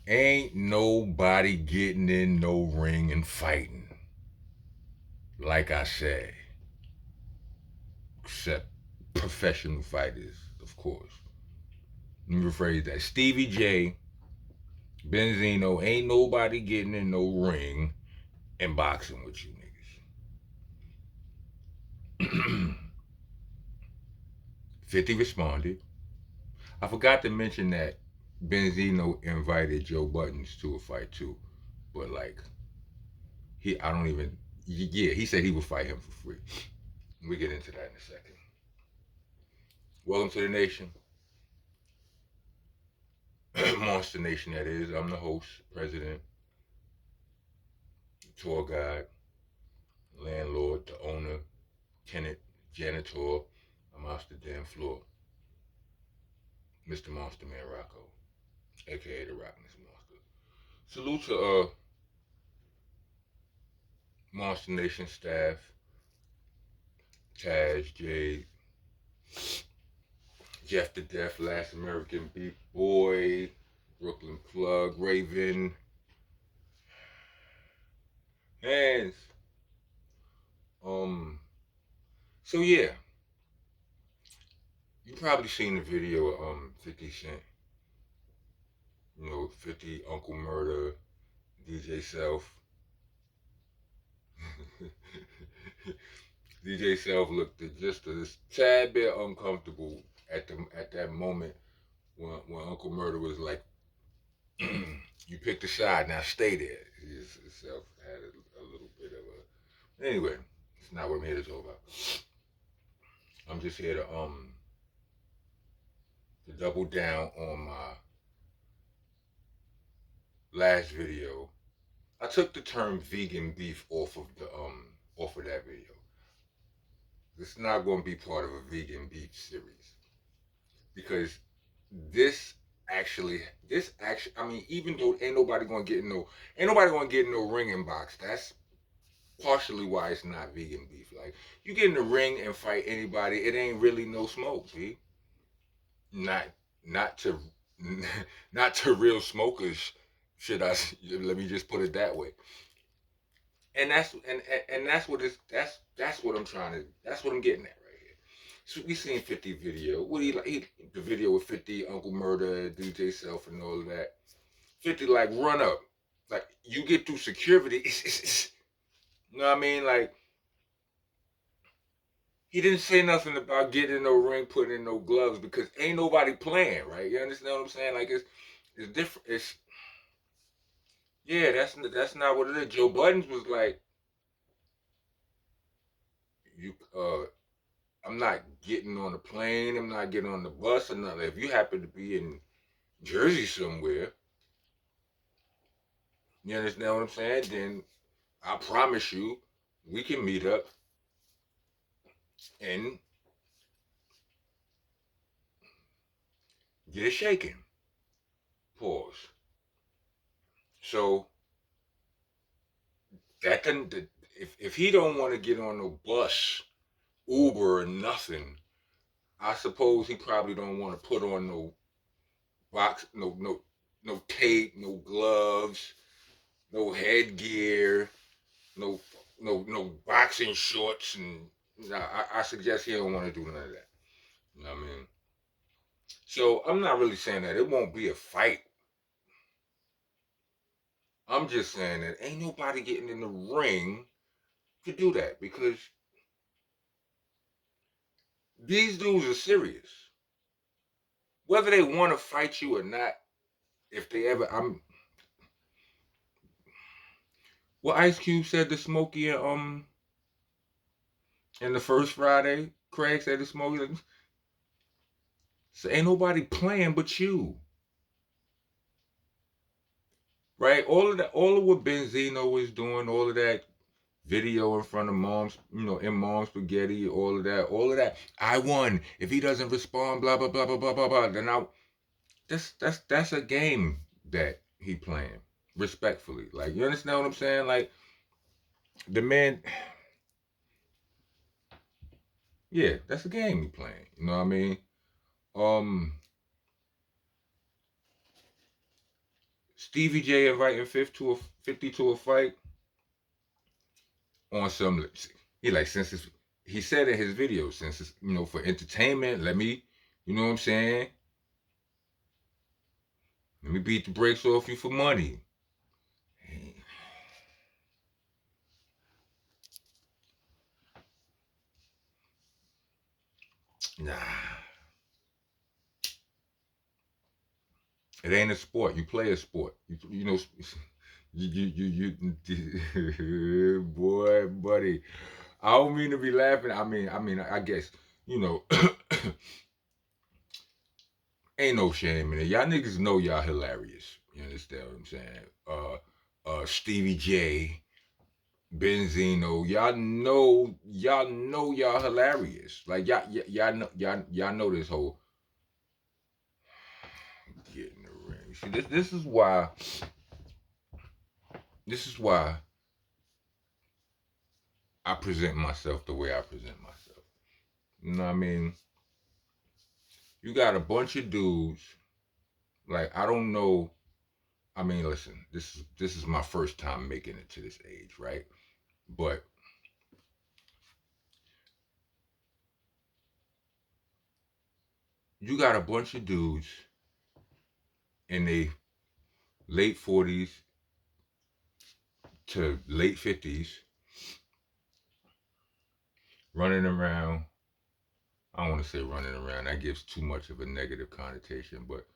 Ain't nobody getting in no ring and fighting. Like I said, except professional fighters, of course. Let me rephrase that. Stevie J, Benzino, ain't nobody getting in no ring and boxing with you niggas. 50 responded. I forgot to mention that Benzino invited Joe Buttons to a fight too. But like I don't even yeah, he said he would fight him for free. We get into that in a second. Welcome to the nation. Monster Nation, that is. I'm the host, president, tour guide, landlord, the owner, tenant, janitor. I'm off the damn floor. Mr. Monster Man Rocco, aka the Rockness Monster. Salute to Monster Nation staff, Taz, Jade, Jeff the Death, Last American Beat Boy, Brooklyn Plug, Raven, Hands. Um, so yeah, you probably seen the video of 50 Cent. 50 Uncle Murder, DJ Self. DJ Self looked just a tad bit uncomfortable at that moment when Uncle Murder was like, "You picked a side, now stay there." His self had a little bit of a. Anyway, it's not what I'm here to talk about. I'm just here to double down on my last video. I took the term vegan beef off of that video. It's not going to be part of a vegan beef series because this this actually, I mean, even though ain't nobody going to get in no ringing box. That's partially why it's not vegan beef. Like, you get in the ring and fight anybody, it ain't really no smoke. See, not not to not to real smokers. Should I let me just put it that way? And that's what that's what I'm trying to that's what I'm getting at right here. So we seen 50 video. What he like? The video with 50 Uncle Murder, DJ Self, and all of that. 50 like run up, like you get through security. You know what I mean? Like, he didn't say nothing about getting in no ring, putting in no gloves because ain't nobody playing, right? You understand what I'm saying? Like, it's different. It's yeah, that's not what it is. Joe Buttons was like, you I'm not getting on the plane. I'm not getting on the bus or nothing. If you happen to be in Jersey somewhere, you understand what I'm saying? Then I promise you, we can meet up and get it shaken. Pause. So that can if he don't want to get on no bus, Uber, or nothing, I suppose he probably don't want to put on no box, no tape, no gloves, no headgear, no no boxing shorts, and I suggest he don't want to do none of that. You know what I mean? So I'm not really saying that it won't be a fight. I'm just saying that ain't nobody getting in the ring to do that because these dudes are serious. Whether they want to fight you or not, if they ever, what Ice Cube said to Smokey in the first Friday, Craig said to Smokey, so ain't nobody playing but you. Right? All of what Benzino was doing, all of that video in front of mom's, in mom's spaghetti, all of that. I won. If he doesn't respond, blah blah blah blah blah blah blah, then I that's a game that he playing. Respectfully. Like, you understand what I'm saying? Like, the man, yeah, that's a game he playing. You know what I mean? Um Stevie J inviting 50 to a fight on some. He like since it's, he said in his video, since it's, for entertainment, let me, you know what I'm saying? Let me beat the brakes off you for money. Nah, it ain't a sport. You play a sport. You know, boy, buddy. I don't mean to be laughing. I guess you know, ain't no shame in it. Y'all niggas know y'all hilarious. You understand what I'm saying? Stevie J, Benzino, y'all hilarious. Like y'all know this whole get in the ring. See, this is why I present myself the way I present myself. You know what I mean? You got a bunch of dudes. Like I don't know. I mean, listen. This is my first time making it to this age, right? But you got a bunch of dudes in their late 40s to late 50s running around. I don't want to say running around. That gives too much of a negative connotation, but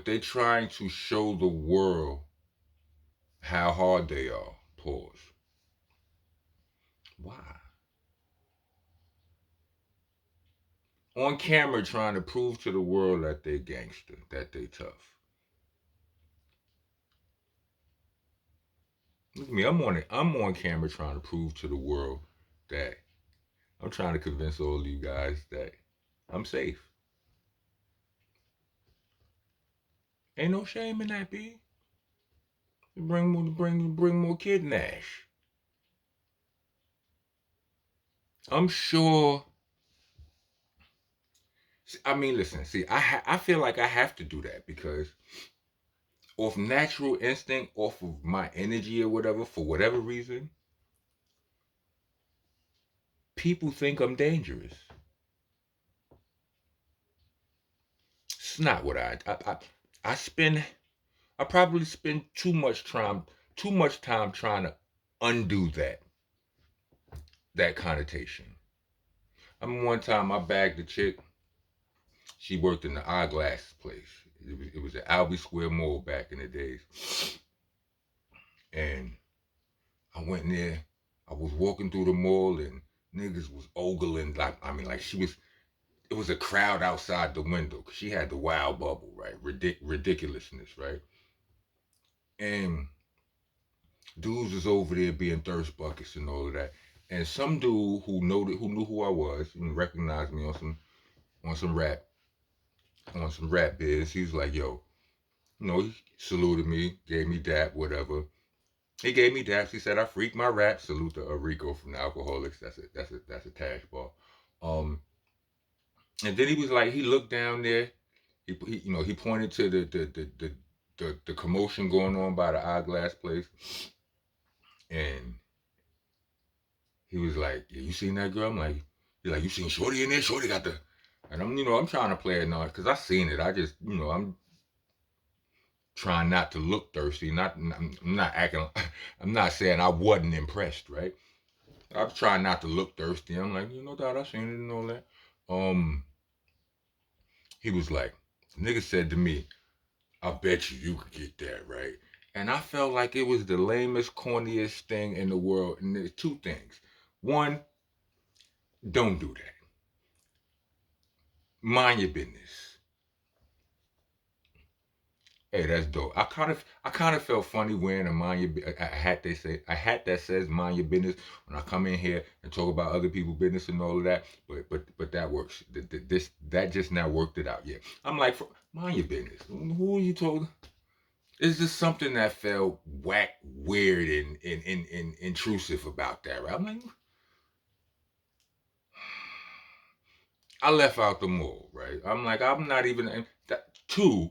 they're trying to show the world how hard they are. Pause. Why? On camera trying to prove to the world that they gangster, that they tough. Look at me, I'm on camera trying to prove to the world that I'm trying to convince all of you guys that I'm safe. Ain't no shame in that, B. Bring more Kid Nash. I'm sure. I mean, listen. See, I feel like I have to do that because off natural instinct, off of my energy or whatever, for whatever reason, people think I'm dangerous. It's not what I spend. I probably spend too much time trying to undo that connotation. I mean, one time I bagged a chick. She worked in the eyeglass place. It was at Albee Square Mall back in the days, and I went in there. I was walking through the mall and niggas was ogling like she was. It was a crowd outside the window. She had the wild bubble, right? Ridiculousness, right? And dudes was over there being thirst buckets and all of that. And some dude who knew who I was and recognized me on some rap on some rap biz. He was like, "Yo," he saluted me, gave me dap, whatever. He gave me daps. He said, "I freak my rap." Salute to Rico from the Alcoholics. That's a cash ball. Um, and then he was like, he looked down there. He pointed to the commotion going on by the eyeglass place, and he was like, "Yeah, you seen that girl?" I'm like, "He's like, you seen Shorty in there? Shorty got the," and I'm trying to play it now because I seen it. I just, I'm trying not to look thirsty. I'm not acting. I'm not saying I wasn't impressed, right? I was trying not to look thirsty. I'm like, Dad, I seen it and all that. Um, he was like, nigga said to me, "I bet you could get that right." And I felt like it was the lamest, corniest thing in the world. And there's two things. One, don't do that. Mind your business. Hey, that's dope. I kind of felt funny wearing a hat. They say a hat that says "mind your business" when I come in here and talk about other people's business and all of that. But that works. That just now worked it out. Yeah, I'm like, mind your business. Who are you talking? It's just something that felt whack, weird, and intrusive about that. Right? I'm like, I left out the mall. Right? I'm like, I'm not even that two.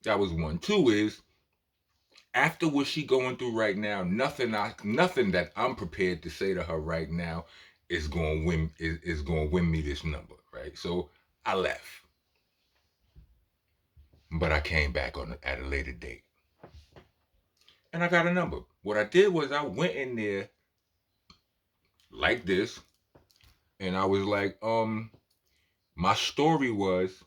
That was one. Two is, after what she going through right now, nothing that I'm prepared to say to her right now is going to win me this number, right? So I left, but I came back at a later date, and I got a number. What I did was I went in there like this, and I was like, my story was,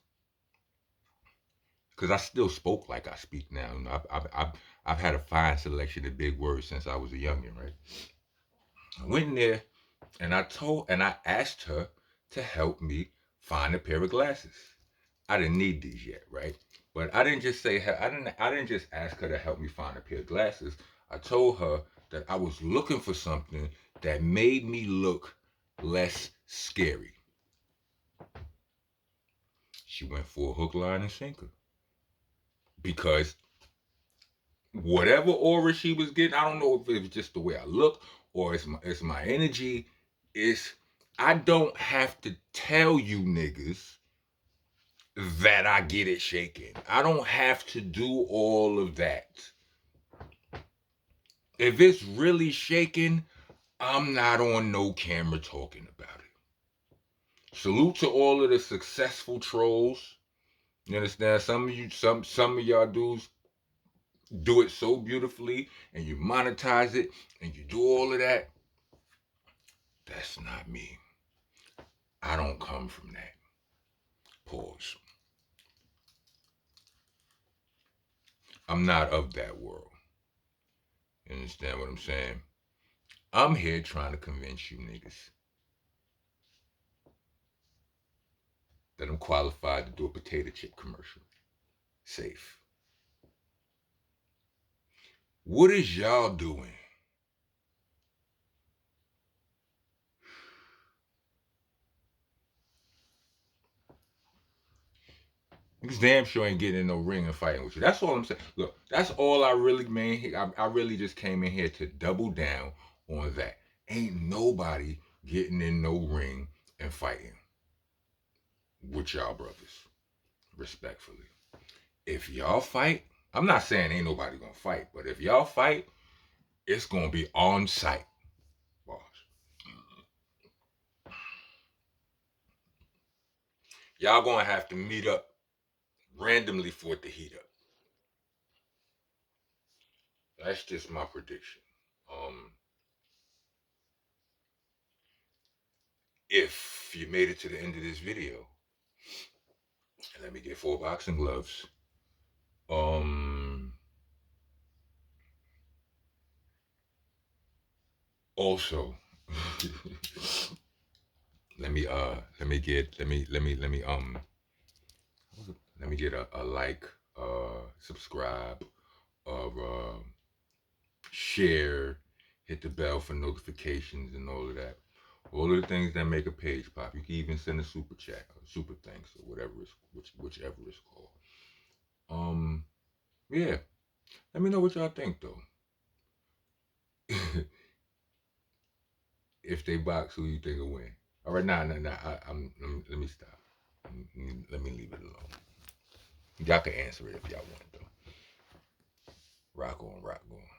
because I still spoke like I speak now. You know, I've had a fine selection of big words since I was a youngin', right? I went in there and I asked her to help me find a pair of glasses. I didn't need these yet, right? But I didn't just say her. I didn't just ask her to help me find a pair of glasses. I told her that I was looking for something that made me look less scary. She went for a hook, line, and sinker because whatever aura she was getting, I don't know if it was just the way I look or it's my energy. It's I don't have to tell you niggas that I get it shaking. I don't have to do all of that. If it's really shaking, I'm not on no camera talking about it. Salute to all of the successful trolls. You understand? Some of y'all dudes do it so beautifully and you monetize it and you do all of that. That's not me. I don't come from that. Pause. I'm not of that world. You understand what I'm saying? I'm here trying to convince you niggas that I'm qualified to do a potato chip commercial. Safe. What is y'all doing? Niggas damn sure ain't getting in no ring and fighting with you. That's all I'm saying. Look, that's all I really mean. I really just came in here to double down on that. Ain't nobody getting in no ring and fighting with y'all brothers. Respectfully. If y'all fight, I'm not saying ain't nobody gonna fight, but if y'all fight, it's gonna be on site, boss. Y'all gonna have to meet up randomly for it to heat up. That's just my prediction. Um, if you made it to the end of this video, let me get 4 boxing gloves. Um, also, let me get a like, subscribe, or share, hit the bell for notifications and all of that. All of the things that make a page pop. You can even send a super chat or super thanks or whichever it's called. Yeah. Let me know what y'all think though. If they box, who you think will win? All right, nah. Let me stop. Let me leave it alone. Y'all can answer it if y'all want though. Rock on, rock on.